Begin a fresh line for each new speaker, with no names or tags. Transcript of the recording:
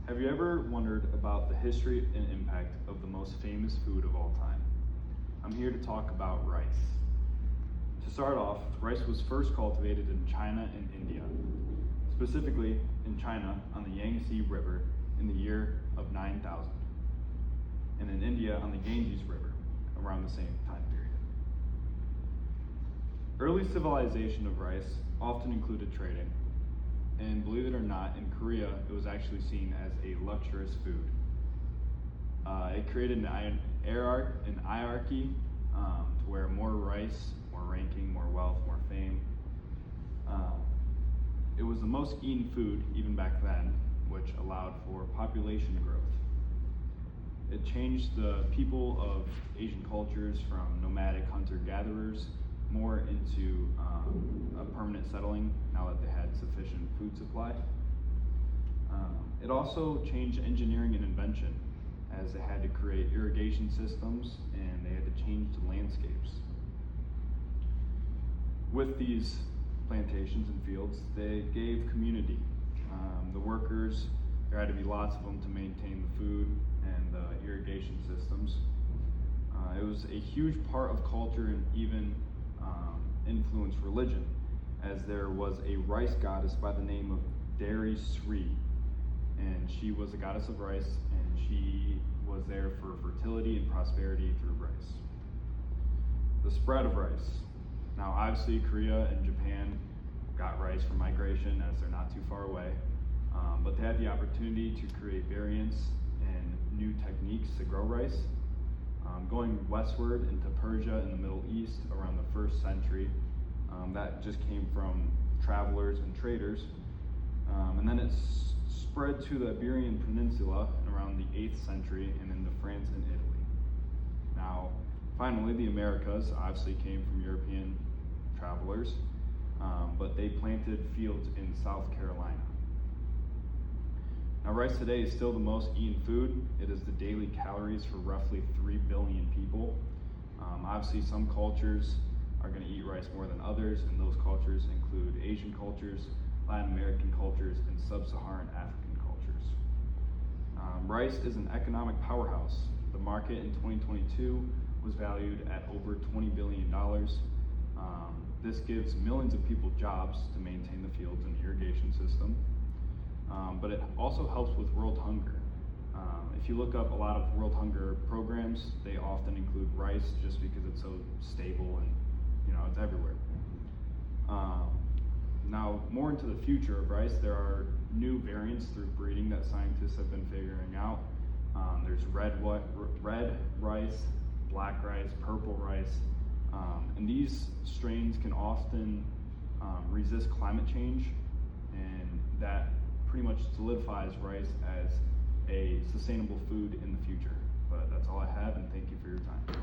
Have you ever wondered about the history and impact of the most famous food of all time? I'm here to talk about rice. To start off, rice was first cultivated in China and India, specifically in China on the Yangtze River in the year of 9000, and in India on the Ganges River around the same time period. Early civilization of rice often included trading, and believe it or not, in Korea, it was actually seen as a luxurious food. It created an hierarchy to where more rice, more ranking, more wealth, more fame. It was the most eaten food even back then, which allowed for population growth. It changed the people of Asian cultures from nomadic hunter-gatherers more into a permanent settling now that they had sufficient food supply. It also changed engineering and invention as they had to create irrigation systems and they had to change the landscapes. With these plantations and fields, they gave community. The workers, there had to be lots of them to maintain the food and the irrigation systems. It was a huge part of culture and even influenced religion, as there was a rice goddess by the name of Dari Sri, and she was a goddess of rice, and she was there for fertility and prosperity through rice. The spread of rice. Now obviously Korea and Japan got rice from migration as they're not too far away, but they had the opportunity to create variants and new techniques to grow rice. Going westward into Persia in the Middle East around the 1st century, that just came from travelers and traders. And then it spread to the Iberian Peninsula around the 8th century and into France and Italy. Now, finally, the Americas obviously came from European travelers, but they planted fields in South Carolina. Now, rice today is still the most eaten food. It is the daily calories for roughly 3 billion people. Obviously, some cultures are going to eat rice more than others, and those cultures include Asian cultures, Latin American cultures, and sub-Saharan African cultures. Rice is an economic powerhouse. The market in 2022 was valued at over $20 billion. This gives millions of people jobs to maintain the fields and irrigation system. But it also helps with world hunger. If you look up a lot of world hunger programs, they often include rice just because it's so stable and it's everywhere. Now, more into the future of rice, there are new variants through breeding that scientists have been figuring out. There's red rice, black rice, purple rice, and these strains can often resist climate change, and that pretty much solidifies rice as a sustainable food in the future. But that's all I have, and thank you for your time.